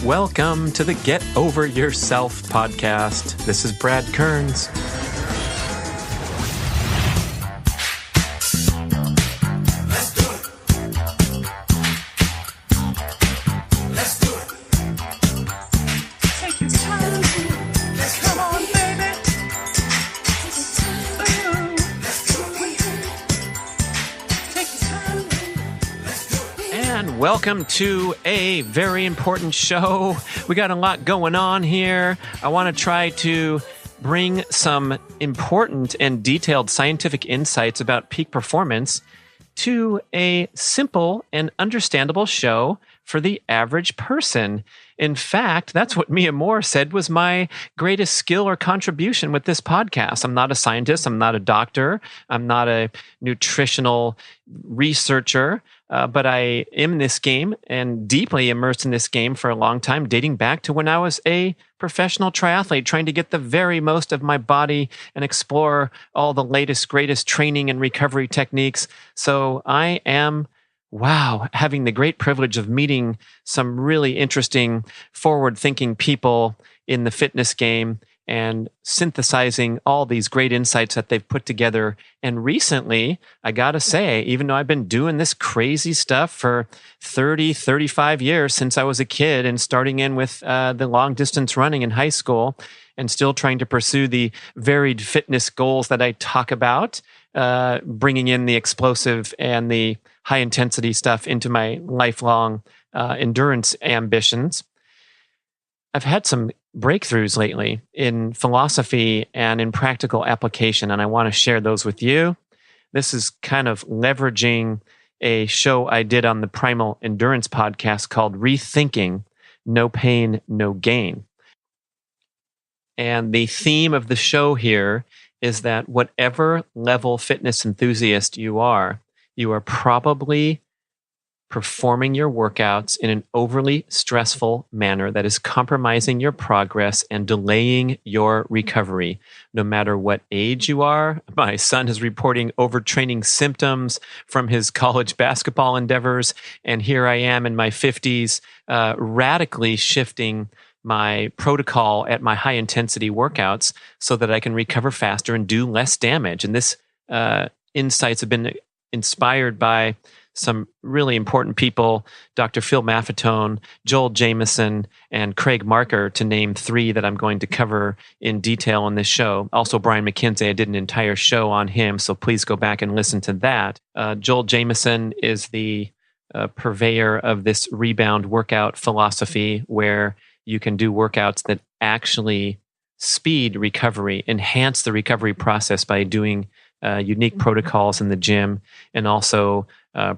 Welcome to the Get Over Yourself podcast. This is Brad Kearns. Welcome to a very important show. We got a lot going on here. I want to try to bring some important and detailed scientific insights about peak performance to a simple and understandable show for the average person. In fact, that's what Mia Moore said was my greatest skill or contribution with this podcast. I'm not a scientist. I'm not a doctor. I'm not a nutritional researcher. But I am in this game and deeply immersed in this game for a long time, dating back to when I was a professional triathlete, trying to get the very most of my body and explore all the latest, greatest training and recovery techniques. So I am, having the great privilege of meeting some really interesting, forward-thinking people in the fitness game and synthesizing all these great insights that they've put together. And recently, I got to say, even though I've been doing this crazy stuff for 30, 35 years since I was a kid and starting in with the long distance running in high school and still trying to pursue the varied fitness goals that I talk about, bringing in the explosive and the high intensity stuff into my lifelong endurance ambitions. I've had some breakthroughs lately in philosophy and in practical application, and I want to share those with you. This is kind of leveraging a show I did on the Primal Endurance podcast called Rethinking, No Pain, No Gain. And the theme of the show here is that whatever level fitness enthusiast you are probably performing your workouts in an overly stressful manner that is compromising your progress and delaying your recovery, no matter what age you are. My son is reporting overtraining symptoms from his college basketball endeavors, and here I am in my 50s, radically shifting my protocol at my high-intensity workouts so that I can recover faster and do less damage. And this insights have been inspired by some really important people, Dr. Phil Maffetone, Joel Jamieson, and Craig Marker, to name three that I'm going to cover in detail on this show. Also, Brian McKenzie, I did an entire show on him, so please go back and listen to that. Joel Jamieson is the purveyor of this rebound workout philosophy where you can do workouts that actually speed recovery, enhance the recovery process by doing unique protocols in the gym, and also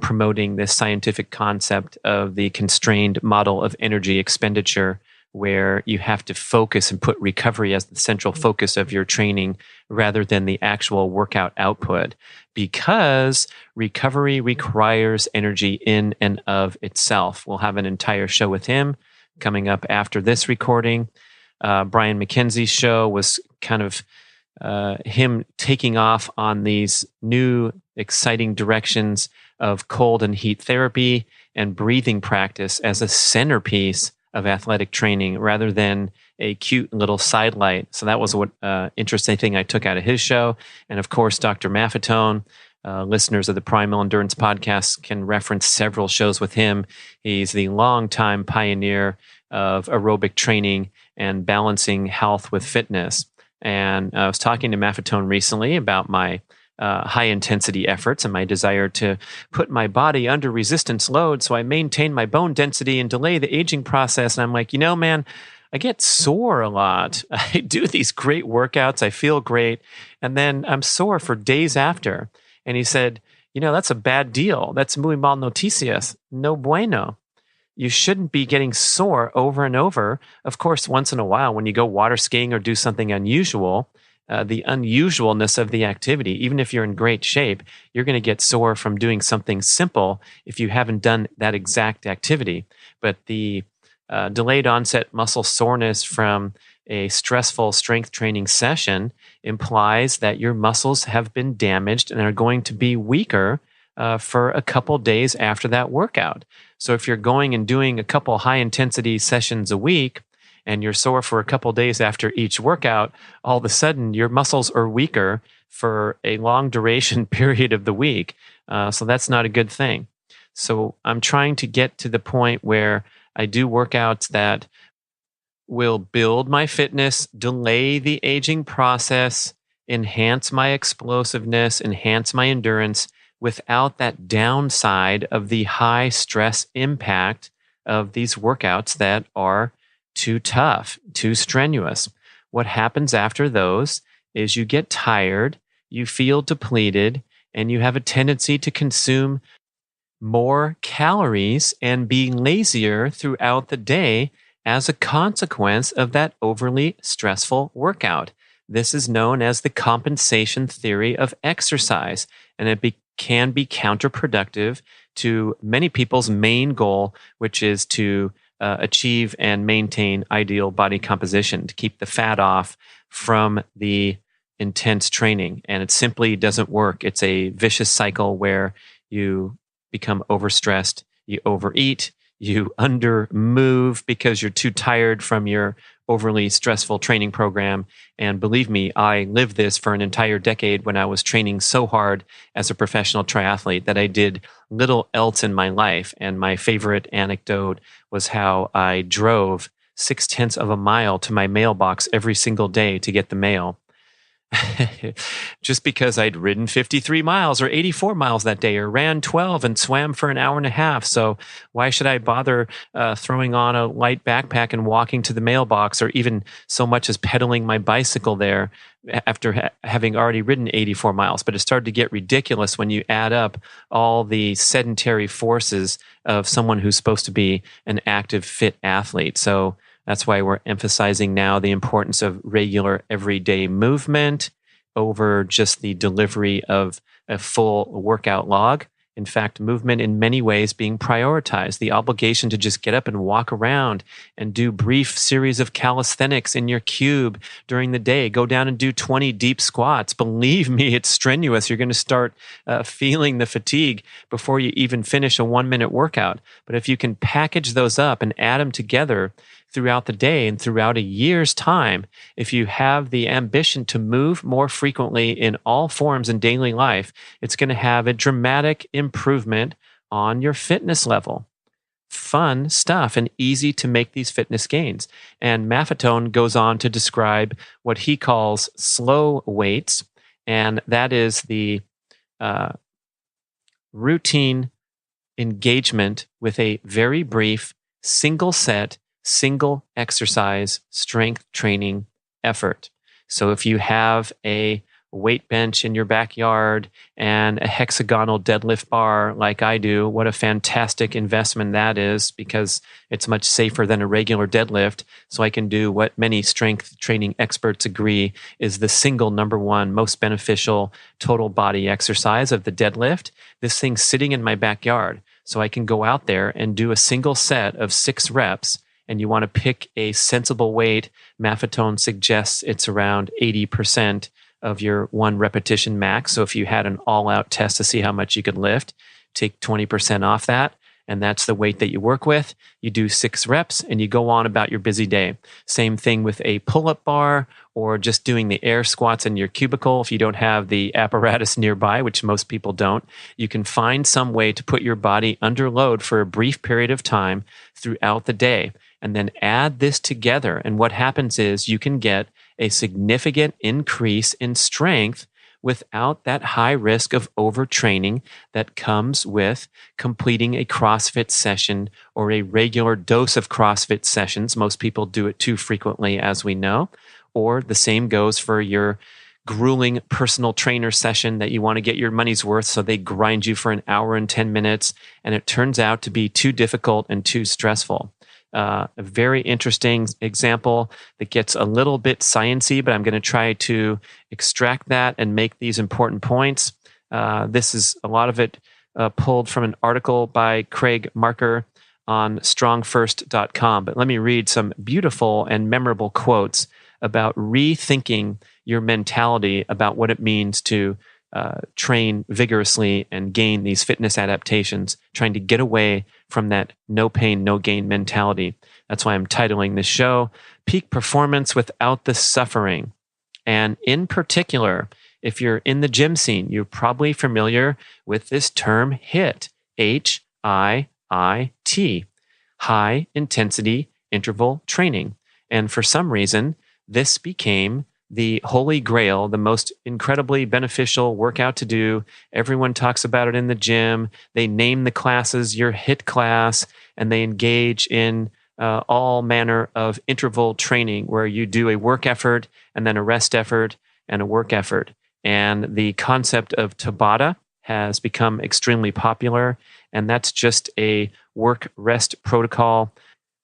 promoting this scientific concept of the constrained model of energy expenditure, where you have to focus and put recovery as the central focus of your training rather than the actual workout output, because recovery requires energy in and of itself. We'll have an entire show with him coming up after this recording. Brian McKenzie's show was kind of him taking off on these new exciting directions of cold and heat therapy and breathing practice as a centerpiece of athletic training rather than a cute little sidelight. So that was what interesting thing I took out of his show. And of course, Dr. Maffetone, listeners of the Primal Endurance podcast can reference several shows with him. He's the longtime pioneer of aerobic training and balancing health with fitness. And I was talking to Maffetone recently about my high-intensity efforts and my desire to put my body under resistance load so I maintain my bone density and delay the aging process. And I'm like, man, I get sore a lot. I do these great workouts. I feel great. And then I'm sore for days after. And he said, that's a bad deal. That's muy mal noticias. No bueno. You shouldn't be getting sore over and over. Of course, once in a while, when you go water skiing or do something unusual, the unusualness of the activity, even if you're in great shape, you're going to get sore from doing something simple if you haven't done that exact activity. But the delayed onset muscle soreness from a stressful strength training session implies that your muscles have been damaged and are going to be weaker for a couple days after that workout. So if you're going and doing a couple high intensity sessions a week and you're sore for a couple days after each workout, all of a sudden your muscles are weaker for a long duration period of the week. So that's not a good thing. So I'm trying to get to the point where I do workouts that will build my fitness, delay the aging process, enhance my explosiveness, enhance my endurance without that downside of the high stress impact of these workouts that are too tough, too strenuous. What happens after those is you get tired, you feel depleted, and you have a tendency to consume more calories and be lazier throughout the day as a consequence of that overly stressful workout. This is known as the compensation theory of exercise, and it can be counterproductive to many people's main goal, which is to achieve and maintain ideal body composition, to keep the fat off from the intense training. And it simply doesn't work. It's a vicious cycle where you become overstressed, you overeat, you undermove because you're too tired from your overly stressful training program. And believe me, I lived this for an entire decade when I was training so hard as a professional triathlete that I did little else in my life. And my favorite anecdote was how I drove 0.6 of a mile to my mailbox every single day to get the mail. Just because I'd ridden 53 miles or 84 miles that day, or ran 12 and swam for an hour and a half. So why should I bother throwing on a light backpack and walking to the mailbox, or even so much as pedaling my bicycle there after having already ridden 84 miles? But it started to get ridiculous when you add up all the sedentary forces of someone who's supposed to be an active, fit athlete. So that's why we're emphasizing now the importance of regular everyday movement over just the delivery of a full workout log. In fact, movement in many ways being prioritized. The obligation to just get up and walk around and do brief series of calisthenics in your cube during the day. Go down and do 20 deep squats. Believe me, it's strenuous. You're going to start feeling the fatigue before you even finish a 1-minute workout. But if you can package those up and add them together throughout the day and throughout a year's time, if you have the ambition to move more frequently in all forms in daily life, it's going to have a dramatic improvement on your fitness level. Fun stuff and easy to make these fitness gains. And Maffetone goes on to describe what he calls slow weights, and that is the routine engagement with a very brief, single set, single exercise strength training effort. So if you have a weight bench in your backyard and a hexagonal deadlift bar like I do, what a fantastic investment that is, because it's much safer than a regular deadlift. So I can do what many strength training experts agree is the single number one most beneficial total body exercise of the deadlift. This thing's sitting in my backyard. So I can go out there and do a single set of 6 reps. And you want to pick a sensible weight. Maffetone suggests it's around 80% of your 1 repetition max. So if you had an all-out test to see how much you could lift, take 20% off that, and that's the weight that you work with. You do 6 reps, and you go on about your busy day. Same thing with a pull-up bar, or just doing the air squats in your cubicle. If you don't have the apparatus nearby, which most people don't, you can find some way to put your body under load for a brief period of time throughout the day. And then add this together. And what happens is you can get a significant increase in strength without that high risk of overtraining that comes with completing a CrossFit session or a regular dose of CrossFit sessions. Most people do it too frequently, as we know. Or the same goes for your grueling personal trainer session that you want to get your money's worth, so they grind you for an hour and 10 minutes, and it turns out to be too difficult and too stressful. A very interesting example that gets a little bit sciencey, but I'm going to try to extract that and make these important points. This is a lot of it pulled from an article by Craig Marker on strongfirst.com. But let me read some beautiful and memorable quotes about rethinking your mentality about what it means to train vigorously and gain these fitness adaptations, trying to get away from that no pain, no gain mentality. That's why I'm titling this show, Peak Performance Without the Suffering. And in particular, if you're in the gym scene, you're probably familiar with this term HIIT, HIIT, high intensity interval training. And for some reason, this became the holy grail, the most incredibly beneficial workout to do. Everyone talks about it in the gym. They name the classes your HIIT class, and they engage in all manner of interval training where you do a work effort and then a rest effort and a work effort. And the concept of Tabata has become extremely popular, and that's just a work-rest protocol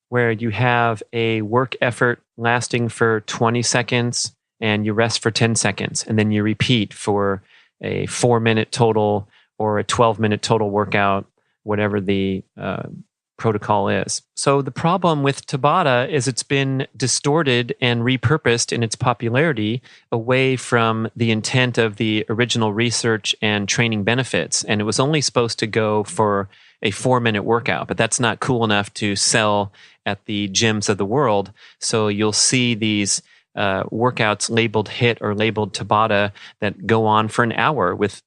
where you have a work effort lasting for 20 seconds and you rest for 10 seconds, and then you repeat for a 4-minute total or a 12-minute total workout, whatever the protocol is. So the problem with Tabata is it's been distorted and repurposed in its popularity away from the intent of the original research and training benefits. And it was only supposed to go for a 4-minute workout, but that's not cool enough to sell at the gyms of the world. So you'll see these workouts labeled HIIT or labeled Tabata that go on for an hour with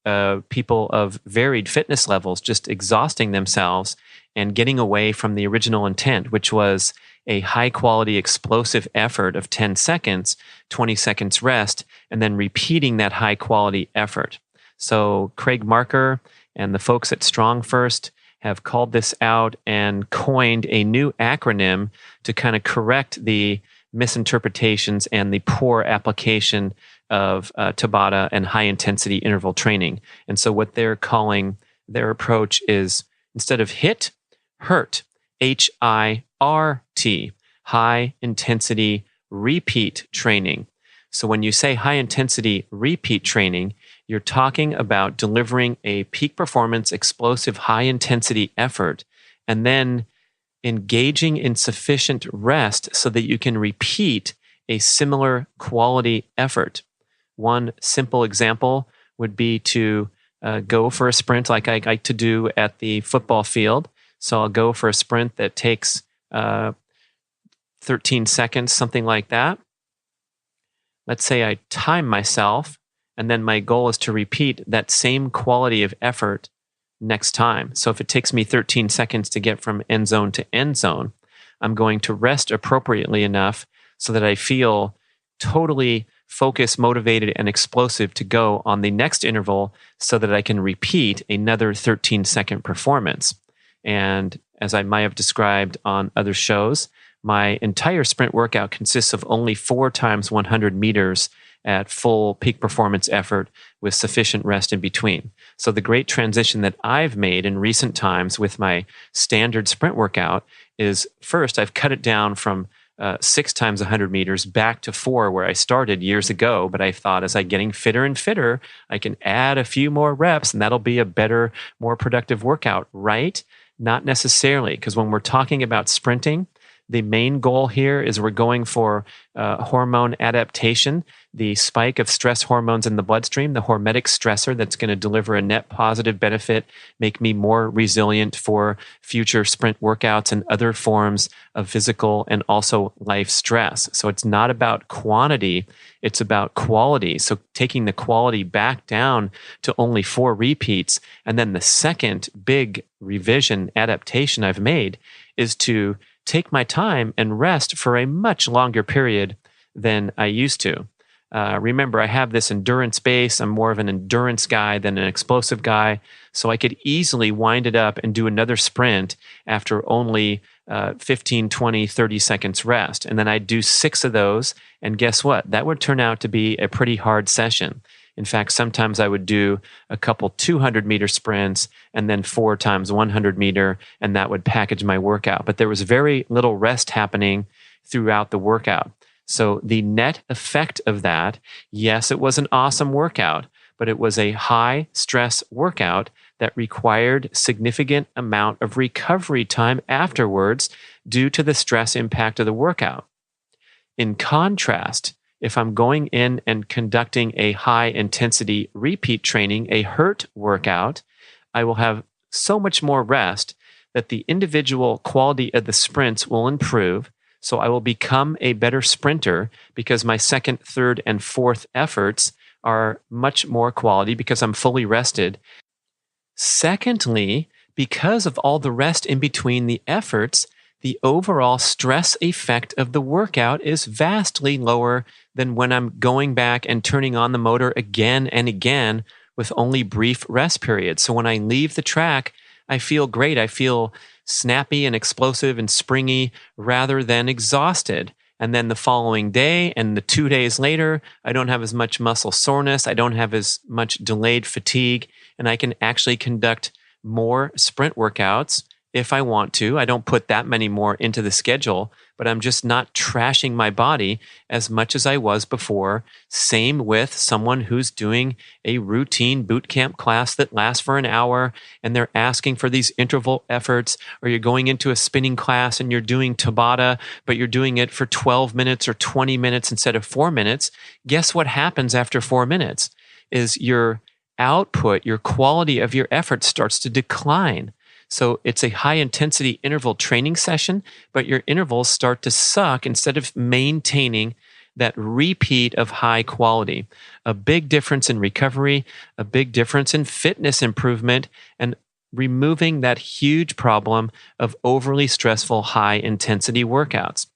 people of varied fitness levels just exhausting themselves and getting away from the original intent, which was a high-quality explosive effort of 10 seconds, 20 seconds rest, and then repeating that high-quality effort. So Craig Marker and the folks at Strong First have called this out and coined a new acronym to kind of correct the misinterpretations and the poor application of Tabata and high-intensity interval training. And so what they're calling their approach is, instead of HIIT, HIRT, HIRT, high-intensity repeat training. So when you say high-intensity repeat training, you're talking about delivering a peak performance, explosive, high-intensity effort, and then engaging in sufficient rest so that you can repeat a similar quality effort. One simple example would be to go for a sprint like I like to do at the football field. So I'll go for a sprint that takes 13 seconds, something like that. Let's say I time myself, and then my goal is to repeat that same quality of effort next time. So if it takes me 13 seconds to get from end zone to end zone, I'm going to rest appropriately enough so that I feel totally focused, motivated, and explosive to go on the next interval so that I can repeat another 13-second performance. And as I might have described on other shows, my entire sprint workout consists of only 4 times 100 meters at full peak performance effort with sufficient rest in between. So the great transition that I've made in recent times with my standard sprint workout is, first, I've cut it down from 6 times 100 meters back to 4 where I started years ago. But I thought as I'm getting fitter and fitter, I can add a few more reps and that'll be a better, more productive workout, right? Not necessarily, because when we're talking about sprinting, the main goal here is we're going for hormone adaptation, the spike of stress hormones in the bloodstream, the hormetic stressor that's going to deliver a net positive benefit, make me more resilient for future sprint workouts and other forms of physical and also life stress. So it's not about quantity, it's about quality. So taking the quality back down to only 4 repeats. And then the second big revision adaptation I've made is to take my time and rest for a much longer period than I used to. Remember, I have this endurance base. I'm more of an endurance guy than an explosive guy. So I could easily wind it up and do another sprint after only 15, 20, 30 seconds rest. And then I'd do 6 of those. And guess what? That would turn out to be a pretty hard session. In fact, sometimes I would do a couple 200-meter sprints and then 4 times 100-meter, and that would package my workout. But there was very little rest happening throughout the workout. So the net effect of that, yes, it was an awesome workout, but it was a high-stress workout that required significant amount of recovery time afterwards due to the stress impact of the workout. In contrast, if I'm going in and conducting a high intensity repeat training, a HIRT workout, I will have so much more rest that the individual quality of the sprints will improve. So I will become a better sprinter because my second, third, and fourth efforts are much more quality because I'm fully rested. Secondly, because of all the rest in between the efforts, the overall stress effect of the workout is vastly lower than when I'm going back and turning on the motor again and again with only brief rest periods. So when I leave the track, I feel great. I feel snappy and explosive and springy rather than exhausted. And then the following day and the 2 days later, I don't have as much muscle soreness. I don't have as much delayed fatigue, and I can actually conduct more sprint workouts if I want to. I don't put that many more into the schedule, but I'm just not trashing my body as much as I was before. Same with someone who's doing a routine boot camp class that lasts for an hour and they're asking for these interval efforts, or you're going into a spinning class and you're doing Tabata, but you're doing it for 12 minutes or 20 minutes instead of 4 minutes. Guess what happens after 4 minutes is your output, your quality of your effort starts to decline. So it's a high intensity interval training session, but your intervals start to suck instead of maintaining that repeat of high quality. A big difference in recovery, a big difference in fitness improvement, and removing that huge problem of overly stressful high intensity workouts.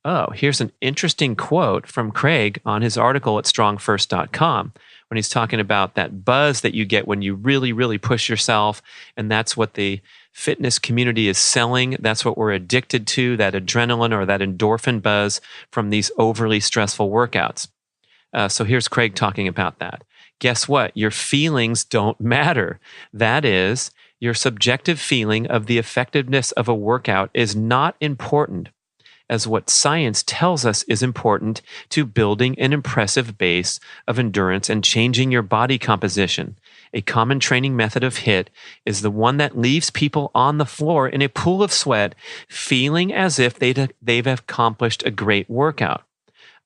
Oh, here's an interesting quote from Craig on his article at strongfirst.com when he's talking about that buzz that you get when you really, really push yourself. And that's what the fitness community is selling. That's what we're addicted to, that adrenaline or that endorphin buzz from these overly stressful workouts. So here's Craig talking about that. Guess what? Your feelings don't matter. That is, your subjective feeling of the effectiveness of a workout is not important as what science tells us is important to building an impressive base of endurance and changing your body composition. A common training method of HIIT is the one that leaves people on the floor in a pool of sweat, feeling as if they've accomplished a great workout.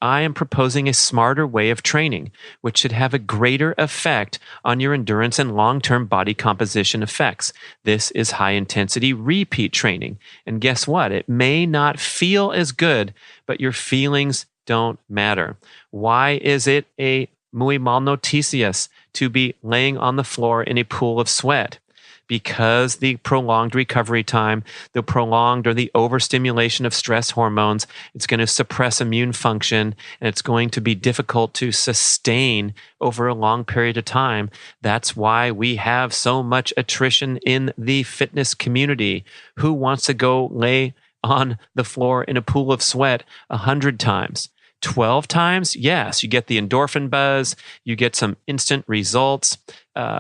I am proposing a smarter way of training, which should have a greater effect on your endurance and long-term body composition effects. This is high-intensity repeat training. And guess what? It may not feel as good, but your feelings don't matter. Why is it a muy mal noticias to be laying on the floor in a pool of sweat? Because the prolonged recovery time, the prolonged or the overstimulation of stress hormones, it's going to suppress immune function, and it's going to be difficult to sustain over a long period of time. That's why we have so much attrition in the fitness community. Who wants to go lay on the floor in a pool of sweat 100 times? 12 times? Yes, you get the endorphin buzz, you get some instant results.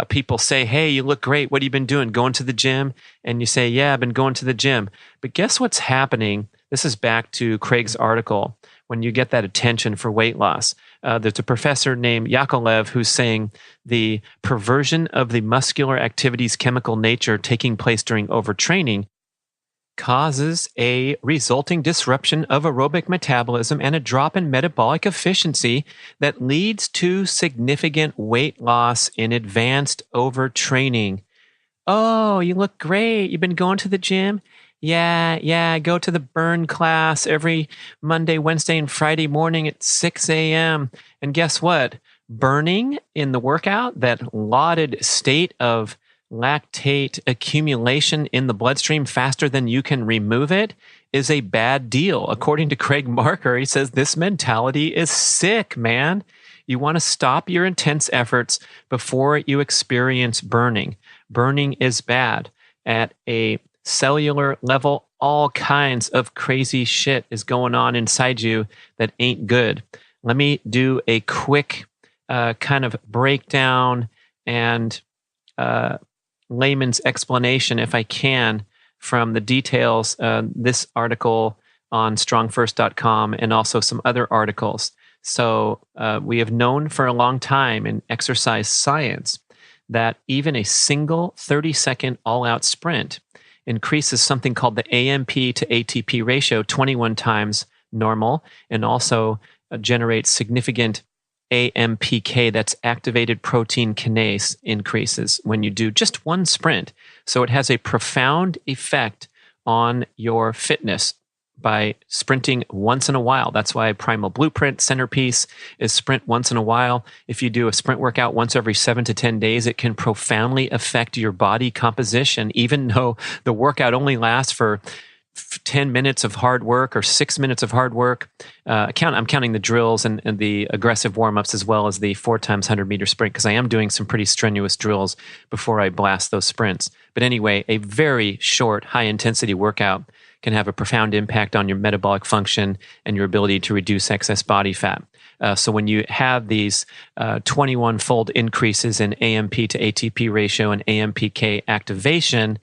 People say, hey, you look great. What have you been doing? Going to the gym? And you say, yeah, I've been going to the gym. But guess what's happening? This is back to Craig's article. When you get that attention for weight loss, there's a professor named Yakovlev who's saying the perversion of the muscular activity's chemical nature taking place during overtraining causes a resulting disruption of aerobic metabolism and a drop in metabolic efficiency that leads to significant weight loss in advanced overtraining. Oh, you look great. You've been going to the gym? Yeah, I go to the burn class every Monday, Wednesday, and Friday morning at 6 a.m. And guess what? Burning in the workout, that lauded state of lactate accumulation in the bloodstream faster than you can remove it, is a bad deal. According to Craig Marker, he says this mentality is sick, man. You want to stop your intense efforts before you experience burning. Burning is bad. At a cellular level, all kinds of crazy shit is going on inside you that ain't good. Let me do a quick kind of breakdown and layman's explanation, if I can, from the details, this article on strongfirst.com and also some other articles. So we have known for a long time in exercise science that even a single 30-second all-out sprint increases something called the AMP to ATP ratio 21 times normal, and also generates significant AMPK, that's activated protein kinase, increases when you do just one sprint. So it has a profound effect on your fitness by sprinting once in a while. That's why Primal Blueprint centerpiece is sprint once in a while. If you do a sprint workout once every 7 to 10 days, it can profoundly affect your body composition, even though the workout only lasts for 10 minutes of hard work or 6 minutes of hard work. I'm counting the drills and the aggressive warm-ups as well as the 4 times 100-meter sprint, because I am doing some pretty strenuous drills before I blast those sprints. But anyway, a very short, high-intensity workout can have a profound impact on your metabolic function and your ability to reduce excess body fat. So when you have these 21-fold increases in AMP to ATP ratio and AMPK activation,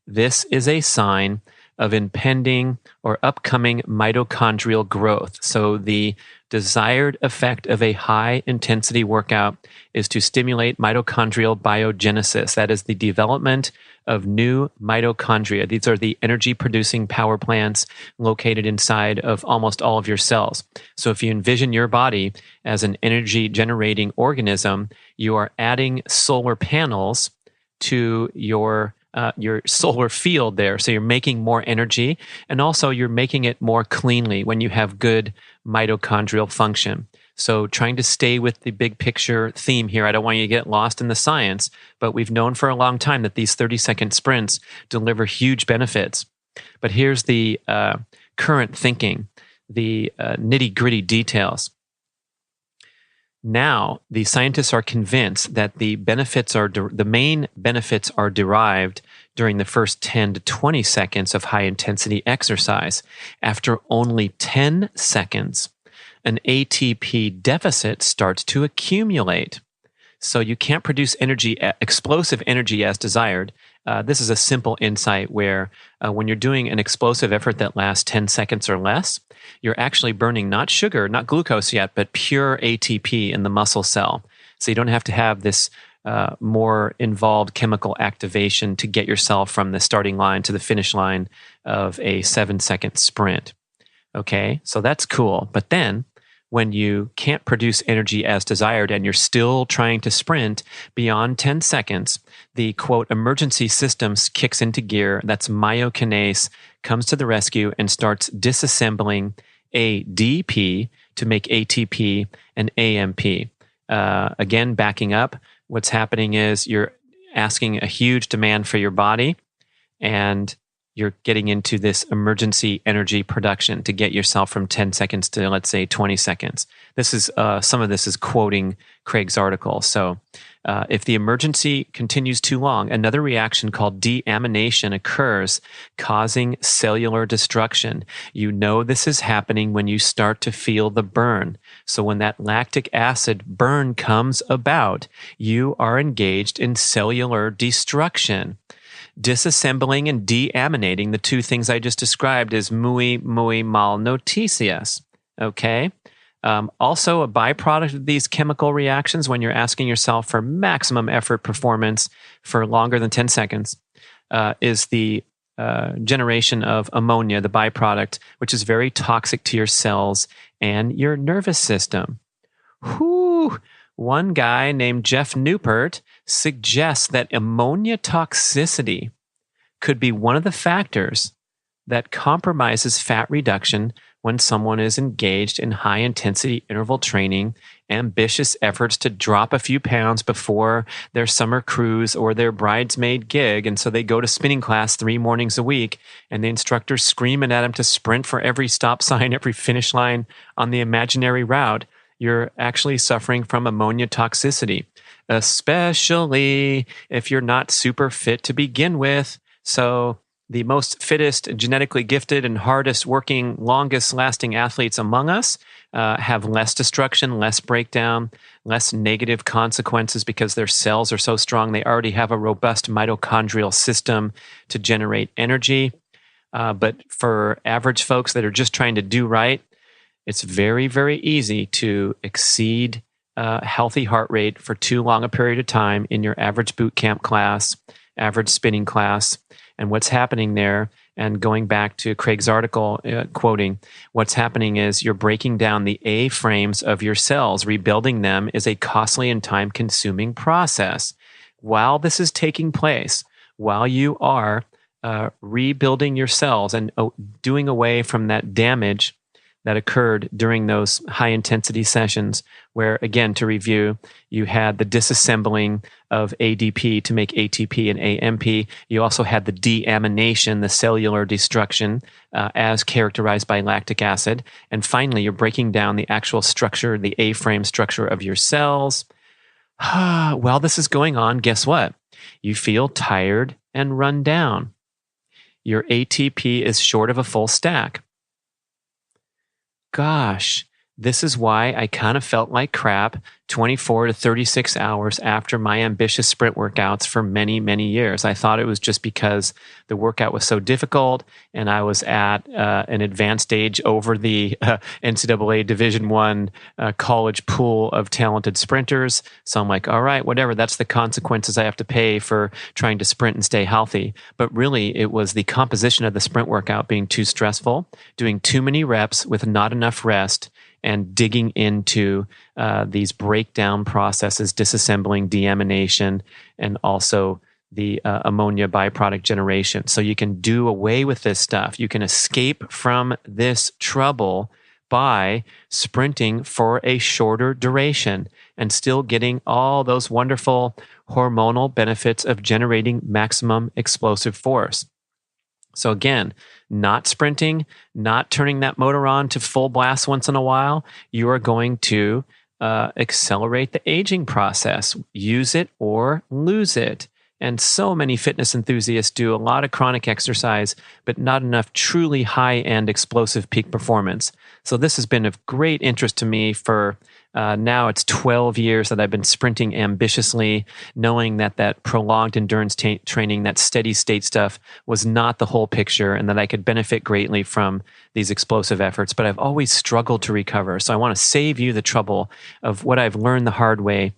this is a sign of impending or upcoming mitochondrial growth. So the desired effect of a high-intensity workout is to stimulate mitochondrial biogenesis. That is the development of new mitochondria. These are the energy-producing power plants located inside of almost all of your cells. So if you envision your body as an energy-generating organism, you are adding solar panels to your solar field there. So you're making more energy, and also you're making it more cleanly when you have good mitochondrial function. So trying to stay with the big picture theme here. I don't want you to get lost in the science, but we've known for a long time that these 30-second sprints deliver huge benefits. But here's the current thinking, the nitty-gritty details. Now, the scientists are convinced that the main benefits are derived during the first 10 to 20 seconds of high-intensity exercise. After only 10 seconds, an ATP deficit starts to accumulate. So you can't produce explosive energy as desired. This is a simple insight where when you're doing an explosive effort that lasts 10 seconds or less, you're actually burning not sugar, not glucose yet, but pure ATP in the muscle cell. So you don't have to have this more involved chemical activation to get yourself from the starting line to the finish line of a 7-second sprint. Okay, so that's cool. But then when you can't produce energy as desired and you're still trying to sprint beyond 10 seconds, the, quote, emergency system kicks into gear. That's myokinase, comes to the rescue and starts disassembling ADP to make ATP and AMP. Again, backing up, what's happening is you're asking a huge demand for your body, and you're getting into this emergency energy production to get yourself from 10 seconds to, let's say, 20 seconds. This is some of this is quoting Craig's article. So if the emergency continues too long, another reaction called deamination occurs, causing cellular destruction. You know this is happening when you start to feel the burn. So when that lactic acid burn comes about, you are engaged in cellular destruction. Disassembling and deaminating, the two things I just described, is muy mal noticias. Okay? Also, a byproduct of these chemical reactions, when you're asking yourself for maximum effort performance for longer than 10 seconds, is the generation of ammonia, the byproduct, which is very toxic to your cells and your nervous system. Whew! One guy named Jeff Newport suggests that ammonia toxicity could be one of the factors that compromises fat reduction when someone is engaged in high-intensity interval training, ambitious efforts to drop a few pounds before their summer cruise or their bridesmaid gig. And so they go to spinning class 3 mornings a week, and the instructor's screaming at them to sprint for every stop sign, every finish line on the imaginary route. You're actually suffering from ammonia toxicity, especially if you're not super fit to begin with. So the most fittest, genetically gifted, and hardest working, longest lasting athletes among us have less destruction, less breakdown, less negative consequences because their cells are so strong. They already have a robust mitochondrial system to generate energy. But for average folks that are just trying to do right, it's very, very easy to exceed healthy heart rate for too long a period of time in your average boot camp class, average spinning class. And what's happening there And going back to Craig's article, quoting, what's happening is you're breaking down the A-frames of your cells. Rebuilding them is a costly and time-consuming process. While this is taking place, while you are rebuilding your cells and doing away from that damage that occurred during those high-intensity sessions, where, again, to review, you had the disassembling of ADP to make ATP and AMP. You also had the deamination, the cellular destruction, as characterized by lactic acid. And finally, you're breaking down the actual structure, the A-frame structure of your cells. While this is going on, guess what? You feel tired and run down. Your ATP is short of a full stack. Gosh, this is why I kind of felt like crap 24 to 36 hours after my ambitious sprint workouts for many, many years. I thought it was just because the workout was so difficult and I was at an advanced stage over the NCAA Division I college pool of talented sprinters. So I'm like, all right, whatever. That's the consequences I have to pay for trying to sprint and stay healthy. But really, it was the composition of the sprint workout being too stressful, doing too many reps with not enough rest, and digging into these breakdown processes, disassembling, deamination, and also the ammonia byproduct generation. So you can do away with this stuff. You can escape from this trouble by sprinting for a shorter duration and still getting all those wonderful hormonal benefits of generating maximum explosive force. So again, not sprinting, not turning that motor on to full blast once in a while, you are going to accelerate the aging process. Use it or lose it. And so many fitness enthusiasts do a lot of chronic exercise, but not enough truly high-end explosive peak performance. So this has been of great interest to me for now it's 12 years that I've been sprinting ambitiously, knowing that that prolonged endurance training, that steady state stuff was not the whole picture and that I could benefit greatly from these explosive efforts, but I've always struggled to recover. So I want to save you the trouble of what I've learned the hard way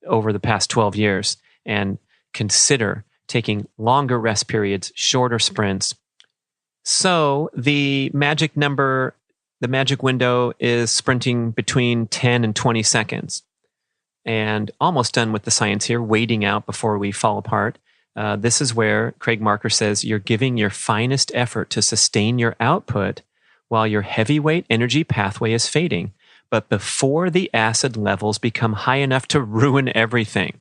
over the past 12 years and consider taking longer rest periods, shorter sprints. So the magic number, the magic window is sprinting between 10 and 20 seconds. And almost done with the science here, waiting out before we fall apart. This is where Craig Marker says you're giving your finest effort to sustain your output while your heavyweight energy pathway is fading, but before the acid levels become high enough to ruin everything.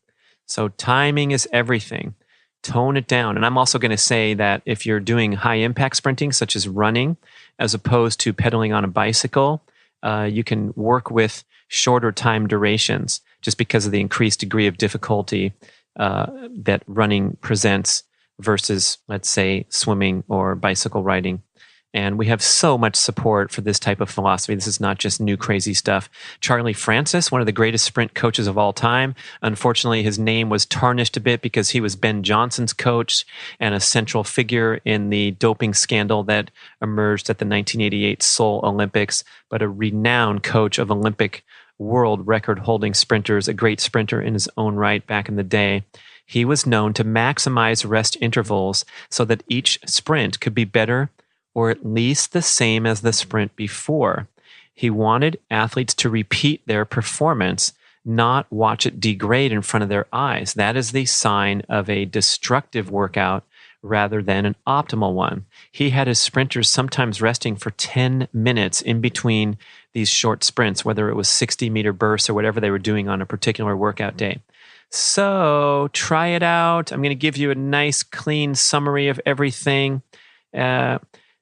So timing is everything. Tone it down. And I'm also going to say that if you're doing high impact sprinting, such as running, as opposed to pedaling on a bicycle, you can work with shorter time durations just because of the increased degree of difficulty that running presents versus, let's say, swimming or bicycle riding. And we have so much support for this type of philosophy. This is not just new crazy stuff. Charlie Francis, one of the greatest sprint coaches of all time. Unfortunately, his name was tarnished a bit because he was Ben Johnson's coach and a central figure in the doping scandal that emerged at the 1988 Seoul Olympics, but a renowned coach of Olympic world record-holding sprinters, a great sprinter in his own right back in the day. He was known to maximize rest intervals so that each sprint could be better or at least the same as the sprint before. He wanted athletes to repeat their performance, not watch it degrade in front of their eyes. That is the sign of a destructive workout rather than an optimal one. He had his sprinters sometimes resting for 10 minutes in between these short sprints, whether it was 60-meter bursts or whatever they were doing on a particular workout day. So try it out. I'm going to give you a nice, clean summary of everything.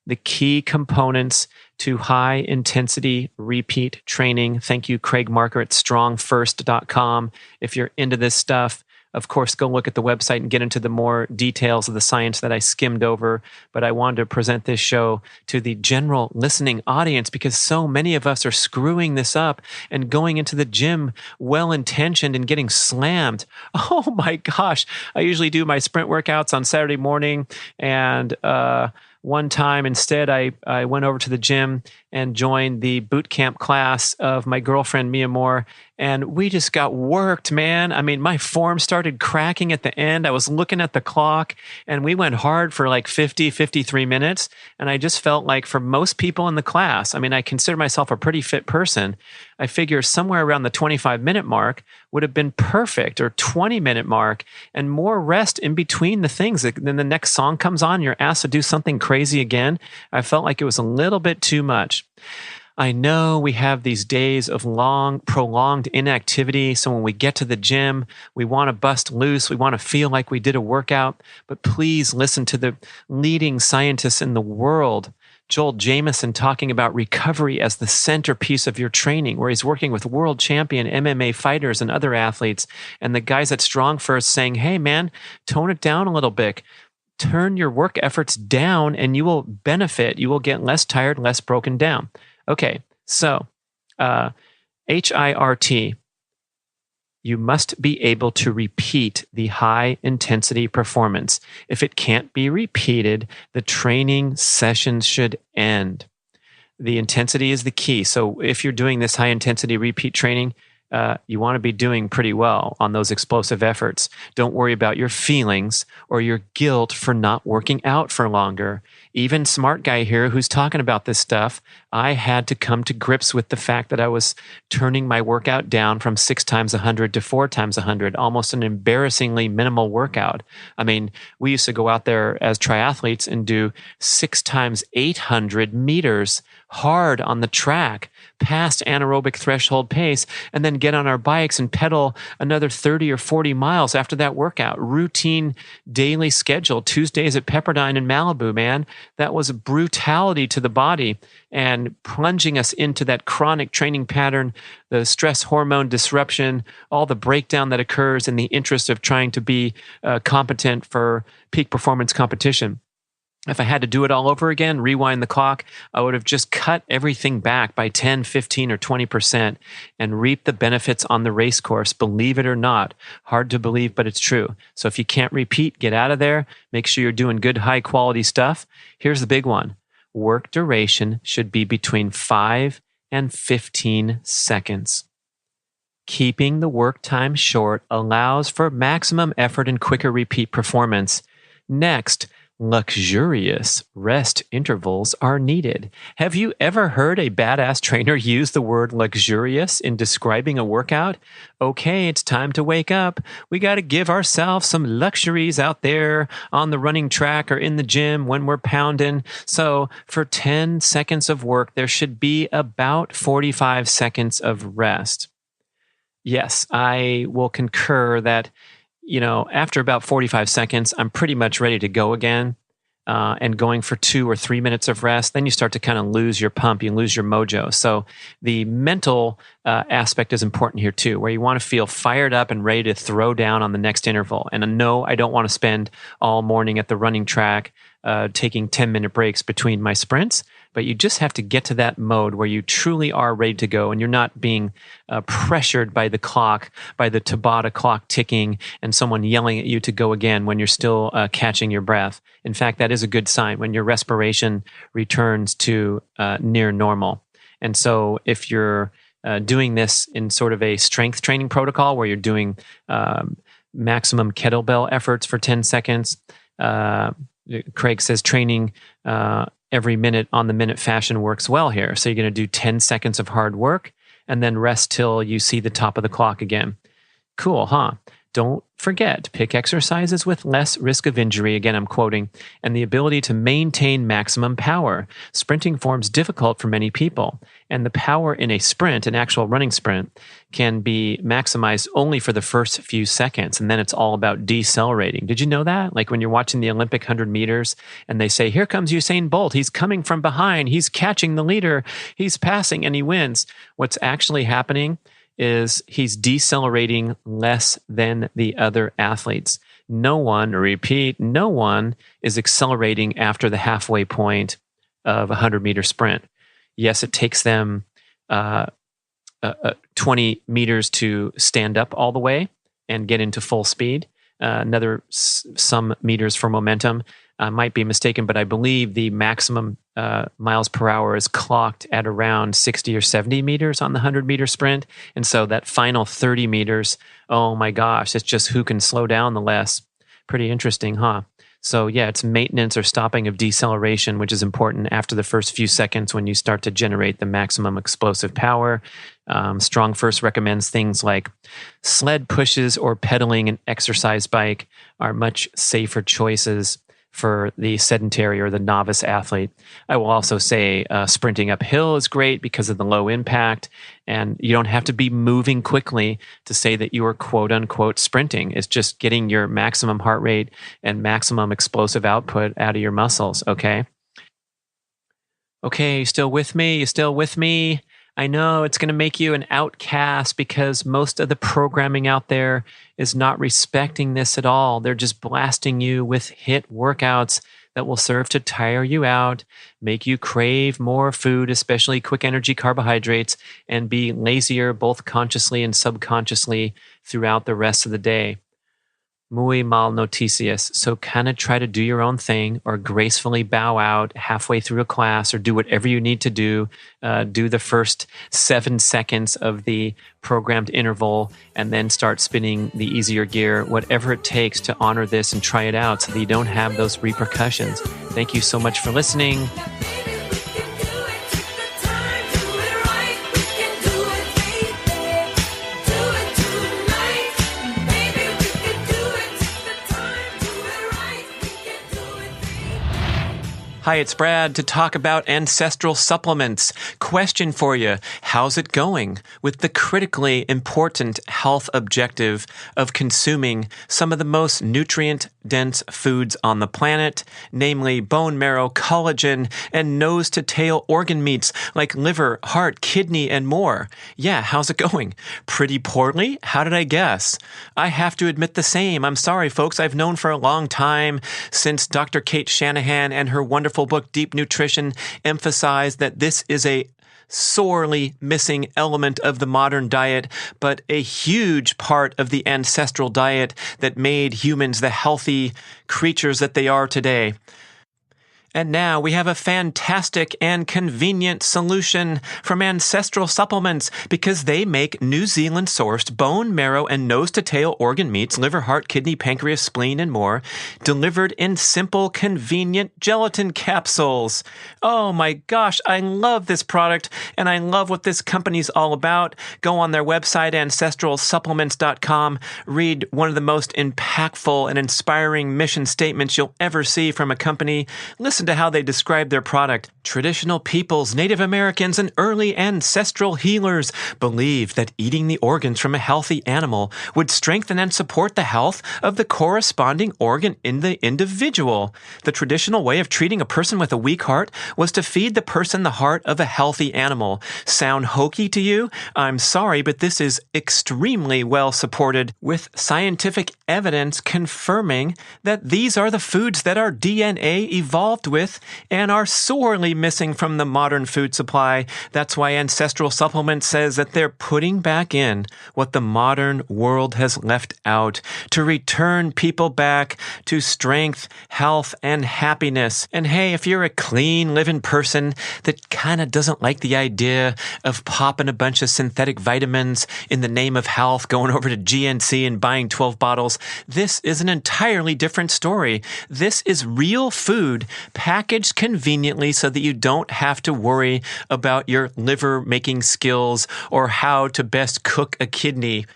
The key components to high-intensity repeat training. Thank you, Craig Marker at strongfirst.com. If you're into this stuff, of course, go look at the website and get into the more details of the science that I skimmed over. But I wanted to present this show to the general listening audience because so many of us are screwing this up and going into the gym well-intentioned and getting slammed. Oh my gosh. I usually do my sprint workouts on Saturday morning and one time, instead, I went over to the gym and joined the boot camp class of my girlfriend, Mia Moore, and we just got worked, man. I mean, my form started cracking at the end. I was looking at the clock, and we went hard for like 50, 53 minutes. And I just felt like for most people in the class, I mean, I consider myself a pretty fit person. I figure somewhere around the 25-minute mark would have been perfect, or 20-minute mark, and more rest in between the things. Then the next song comes on, you're asked to do something crazy again. I felt like it was a little bit too much. I know we have these days of long, prolonged inactivity. So when we get to the gym, we want to bust loose. We want to feel like we did a workout. But please listen to the leading scientists in the world, Joel Jamieson, talking about recovery as the centerpiece of your training, where he's working with world champion MMA fighters and other athletes. And the guys at Strong First saying, hey, man, tone it down a little bit. Turn your work efforts down and you will benefit. You will get less tired, less broken down. Okay, so HIRT, you must be able to repeat the high intensity performance. If it can't be repeated, the training session should end. The intensity is the key. So if you're doing this high intensity repeat training, you want to be doing pretty well on those explosive efforts. Don't worry about your feelings or your guilt for not working out for longer. Even smart guy here who's talking about this stuff, I had to come to grips with the fact that I was turning my workout down from 6 times 100 to 4 times 100, almost an embarrassingly minimal workout. I mean, we used to go out there as triathletes and do 6 times 800 meters hard on the track, past anaerobic threshold pace, and then get on our bikes and pedal another 30 or 40 miles after that workout. Routine daily schedule, Tuesdays at Pepperdine in Malibu, man. That was a brutality to the body and plunging us into that chronic training pattern, the stress hormone disruption, all the breakdown that occurs in the interest of trying to be competent for peak performance competition. If I had to do it all over again, rewind the clock, I would have just cut everything back by 10, 15, or 20% and reap the benefits on the race course, believe it or not. Hard to believe, but it's true. So if you can't repeat, get out of there. Make sure you're doing good, high-quality stuff. Here's the big one. Work duration should be between 5 and 15 seconds. Keeping the work time short allows for maximum effort and quicker repeat performance. Next, luxurious rest intervals are needed. Have you ever heard a badass trainer use the word luxurious in describing a workout? Okay, it's time to wake up. We got to give ourselves some luxuries out there on the running track or in the gym when we're pounding. So for 10 seconds of work, there should be about 45 seconds of rest. Yes, I will concur that after about 45 seconds, I'm pretty much ready to go again. And going for 2 or 3 minutes of rest, then you start to kind of lose your pump, you lose your mojo. So the mental aspect is important here too, where you want to feel fired up and ready to throw down on the next interval. And no, I don't want to spend all morning at the running track taking 10-minute breaks between my sprints, but you just have to get to that mode where you truly are ready to go and you're not being pressured by the clock, by the Tabata clock ticking and someone yelling at you to go again when you're still catching your breath. In fact, that is a good sign when your respiration returns to near normal. And so if you're doing this in sort of a strength training protocol where you're doing maximum kettlebell efforts for 10 seconds, Craig says training every minute on the minute fashion works well here. So you're going to do 10 seconds of hard work and then rest till you see the top of the clock again. Cool, huh? Don't forget, pick exercises with less risk of injury, again I'm quoting, and the ability to maintain maximum power. Sprinting forms difficult for many people, and the power in a sprint, an actual running sprint, can be maximized only for the first few seconds, and then it's all about decelerating. Did you know that? Like when you're watching the Olympic 100 meters, and they say, here comes Usain Bolt, he's coming from behind, he's catching the leader, he's passing, and he wins. What's actually happening is he's decelerating less than the other athletes. No one is accelerating after the halfway point of a 100-meter sprint. Yes, it takes them 20 meters to stand up all the way and get into full speed. Some meters for momentum. I might be mistaken, but I believe the maximum miles per hour is clocked at around 60 or 70 meters on the 100-meter sprint. And so that final 30 meters, oh my gosh, it's just who can slow down the less. Pretty interesting, huh? So yeah, it's maintenance or stopping of deceleration, which is important after the first few seconds when you start to generate the maximum explosive power. Strong First recommends things like sled pushes or pedaling an exercise bike are much safer choices for the sedentary or the novice athlete. I will also say sprinting uphill is great because of the low impact, and you don't have to be moving quickly to say that you are quote unquote sprinting. It's just getting your maximum heart rate and maximum explosive output out of your muscles, okay? Okay, you still with me? You still with me? I know it's going to make you an outcast because most of the programming out there is not respecting this at all. They're just blasting you with HIIT workouts that will serve to tire you out, make you crave more food, especially quick energy carbohydrates, and be lazier both consciously and subconsciously throughout the rest of the day. Muy mal noticias. So kind of try to do your own thing or gracefully bow out halfway through a class or do whatever you need to do. Do the first 7 seconds of the programmed interval and then start spinning the easier gear, whatever it takes to honor this and try it out so that you don't have those repercussions. Thank you so much for listening. Hi, it's Brad to talk about ancestral supplements. Question for you. How's it going with the critically important health objective of consuming some of the most nutrient-dense foods on the planet, namely bone marrow, collagen, and nose-to-tail organ meats like liver, heart, kidney, and more? Yeah, how's it going? Pretty poorly? How did I guess? I have to admit the same. I'm sorry, folks. I've known for a long time, since Dr. Kate Shanahan and her wonderful book, Deep Nutrition, emphasized that this is a sorely missing element of the modern diet, but a huge part of the ancestral diet that made humans the healthy creatures that they are today. And now we have a fantastic and convenient solution from Ancestral Supplements because they make New Zealand-sourced bone marrow and nose-to-tail organ meats, liver, heart, kidney, pancreas, spleen, and more, delivered in simple, convenient gelatin capsules. Oh my gosh, I love this product, and I love what this company's all about. Go on their website, ancestralsupplements.com, read one of the most impactful and inspiring mission statements you'll ever see from a company. Listen to how they describe their product. Traditional peoples, Native Americans, and early ancestral healers believed that eating the organs from a healthy animal would strengthen and support the health of the corresponding organ in the individual. The traditional way of treating a person with a weak heart was to feed the person the heart of a healthy animal. Sound hokey to you? I'm sorry, but this is extremely well supported with scientific evidence confirming that these are the foods that our DNA evolved with and are sorely missing from the modern food supply. That's why Ancestral Supplements says that they're putting back in what the modern world has left out to return people back to strength, health, and happiness. And hey, if you're a clean living person that kind of doesn't like the idea of popping a bunch of synthetic vitamins in the name of health, going over to GNC and buying 12 bottles, this is an entirely different story. This is real food packaged conveniently so that you don't have to worry about your liver making skills or how to best cook a kidney.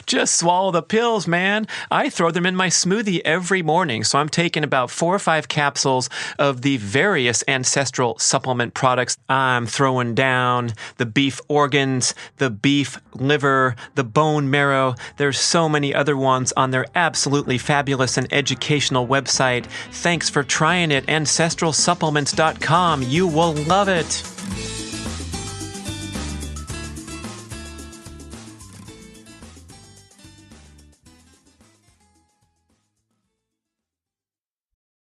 Just swallow the pills, man. I throw them in my smoothie every morning. So I'm taking about 4 or 5 capsules of the various ancestral supplement products. I'm throwing down the beef organs, the beef liver, the bone marrow. There's so many other ones on their absolutely fabulous and educational website. Thanks for trying it. AncestralSupplements.com. You will love it.